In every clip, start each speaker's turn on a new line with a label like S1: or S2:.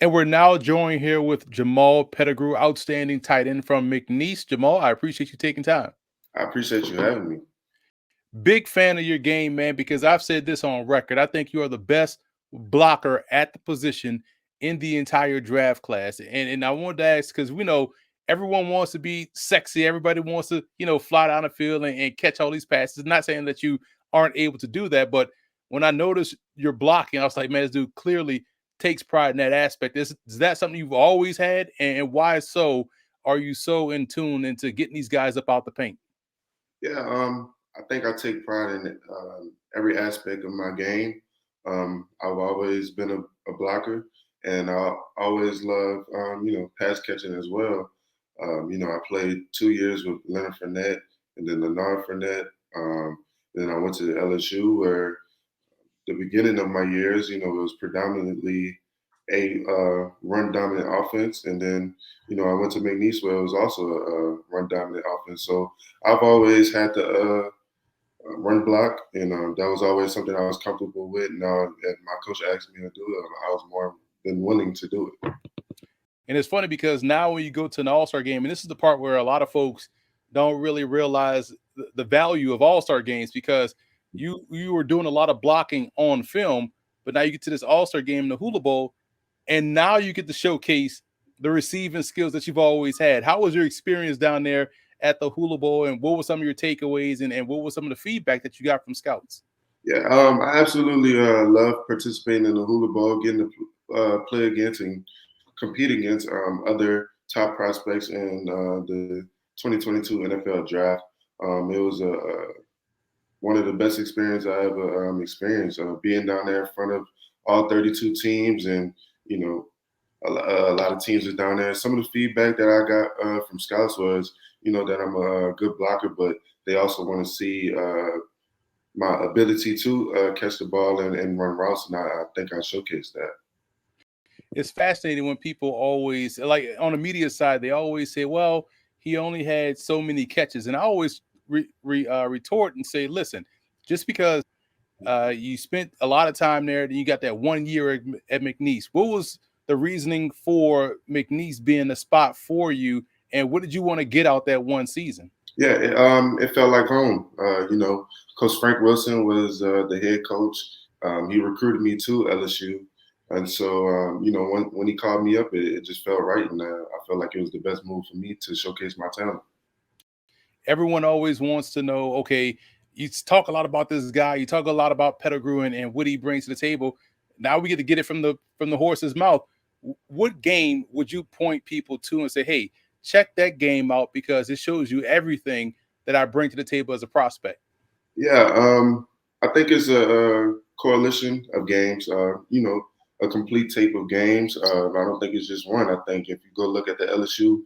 S1: And we're now joined here with Jamal Pettigrew, outstanding tight end from McNeese. Jamal, I appreciate you taking time.
S2: I appreciate you having me.
S1: Big fan of your game, man, because I've said this on record. I think you are the best blocker at the position in the entire draft class. And I wanted to ask because we know everyone wants to be sexy. Everybody wants to, fly down the field and catch all these passes. Not saying that you aren't able to do that, but when I noticed your blocking, I was like, man, this dude clearly takes pride in that aspect. Is that something you've always had? And why so are you so in tune into getting these guys up out the paint?
S2: Yeah, I think I take pride in every aspect of my game. I've always been a blocker, and I always love, pass catching as well. I played 2 years with Leonard Fournette and then Leonard Fournette. Then I went to LSU where the beginning of my years, it was predominantly a run dominant offense, and then I went to McNeese where it was also a run dominant offense. So I've always had to run block, and that was always something I was comfortable with. Now, if my coach asked me to do it, I was more than willing to do it.
S1: And it's funny because now when you go to an all-star game, and this is the part where a lot of folks don't really realize the value of all-star games because you were doing a lot of blocking on film, but now you get to this all-star game in the Hula Bowl, and now you get to showcase the receiving skills that you've always had. How was your experience down there at the Hula Bowl, and what were some of your takeaways, and what was some of the feedback that you got from scouts?
S2: Yeah, I absolutely love participating in the Hula Bowl, getting to play against and compete against other top prospects in the 2022 NFL Draft. It was one of the best experiences I ever experienced. Being down there in front of all 32 teams, and you know, a lot of teams are down there. Some of the feedback that I got from scouts was, that I'm a good blocker, but they also want to see my ability to catch the ball and run routes, and I think I showcased that.
S1: It's fascinating when people always like on the media side they always say, well, he only had so many catches, and I always retort and say, listen, just because you spent a lot of time there, then you got that 1 year at McNeese, what was the reasoning for McNeese being the spot for you, and what did you want to get out that one season?
S2: Yeah, it felt like home. Coach Frank Wilson was the head coach. He recruited me to LSU, and so when he called me up, it just felt right, and I felt like it was the best move for me to showcase my talent.
S1: Everyone always wants to know, okay, you talk a lot about this guy, you talk a lot about Pettigrew and what he brings to the table. Now we get it from the horse's mouth. What game would you point people to and say, hey, check that game out because it shows you everything that I bring to the table as a prospect?
S2: Yeah, I think it's a coalition of games. A complete tape of games. I don't think it's just one. I think if you go look at the LSU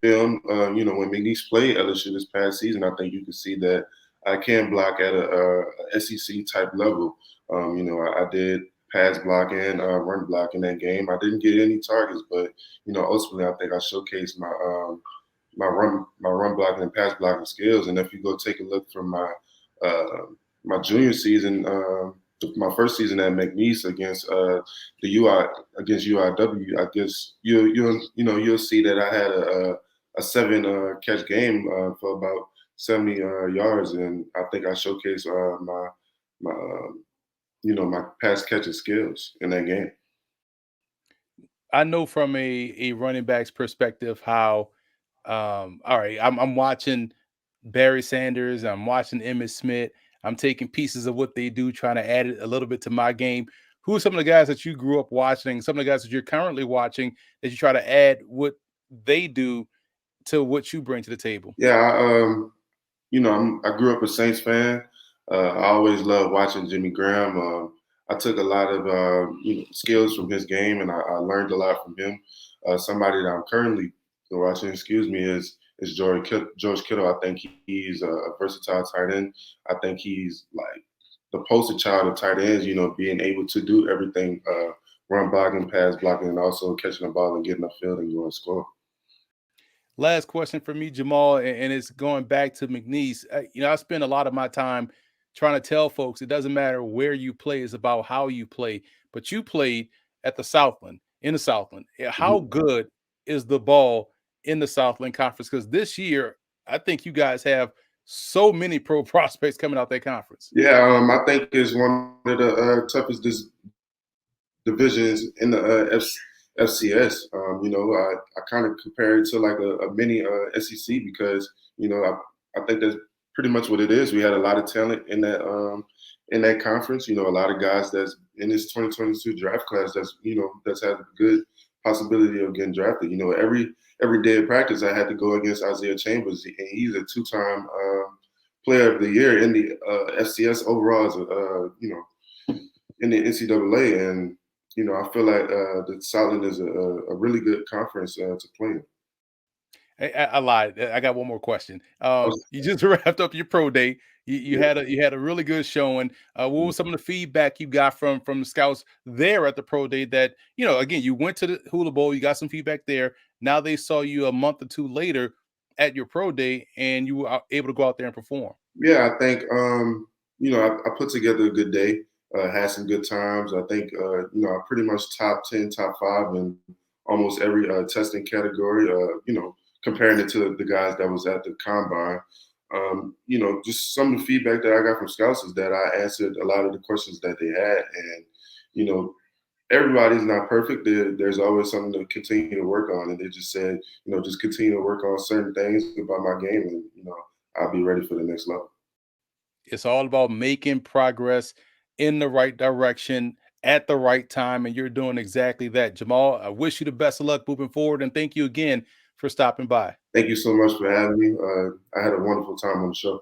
S2: film, when McNeese played LSU this past season, I think you can see that I can block at a SEC type level. I did pass block and run block in that game. I didn't get any targets, but ultimately, I think I showcased my run blocking and pass blocking skills. And if you go take a look from uh, my junior season, my first season at McNeese against the UI against UIW, I guess you'll see that I had a seven catch game for about 70 yards, and I think I showcased my my pass catching skills in that game.
S1: I know from a running back's perspective how all right, I'm watching Barry Sanders, I'm watching Emmitt Smith, I'm taking pieces of what they do, trying to add it a little bit to my game. Who are some of the guys that you grew up watching, some of the guys that you're currently watching that you try to add what they do to what you bring to the table?
S2: Yeah, I grew up a Saints fan. I always loved watching Jimmy Graham. I took a lot of skills from his game, and I learned a lot from him. Somebody that I'm currently watching, is George Kittle. I think he's a versatile tight end. I think he's like the poster child of tight ends. Being able to do everything, run blocking, pass blocking, and also catching the ball and getting upfield and going to score.
S1: Last question for me, Jamal, and it's going back to McNeese. I spend a lot of my time trying to tell folks it doesn't matter where you play; it's about how you play. But you played at the Southland, in the Southland. How
S2: Mhm.
S1: good is the ball in the Southland Conference? Because this year, I think you guys have so many pro prospects coming out that conference.
S2: Yeah, I think it's one of the toughest divisions in the FCS. I kind of compare it to like a mini SEC because I think that's pretty much what it is. We had a lot of talent in that conference. You know, a lot of guys that's in this 2022 draft class that's had a good possibility of getting drafted. You know, every day of practice, I had to go against Isaiah Chambers, and he's a two-time player of the year in the FCS overall as in the NCAA, and I feel like the Southland is a really good conference to play in.
S1: I lied. I got one more question.
S2: Oh,
S1: You just wrapped up your pro day. You had a really good showing. What was some of the feedback you got from the scouts there at the pro day? That again, you went to the Hula Bowl. You got some feedback there. Now they saw you a month or two later at your pro day, and you were able to go out there and perform.
S2: yeah, I think I put together a good day. Had some good times. I think I pretty much top 10, top five in almost every testing category. Comparing it to the guys that was at the combine. Just some of the feedback that I got from scouts is that I answered a lot of the questions that they had, and you know, everybody's not perfect. There's always something to continue to work on, and they just said, just continue to work on certain things about my game, and I'll be ready for the next level.
S1: It's all about making progress in the right direction at the right time, and you're doing exactly that. Jamal, I wish you the best of luck moving forward, and thank you again for stopping by.
S2: Thank you so much for having me. I had a wonderful time on the show.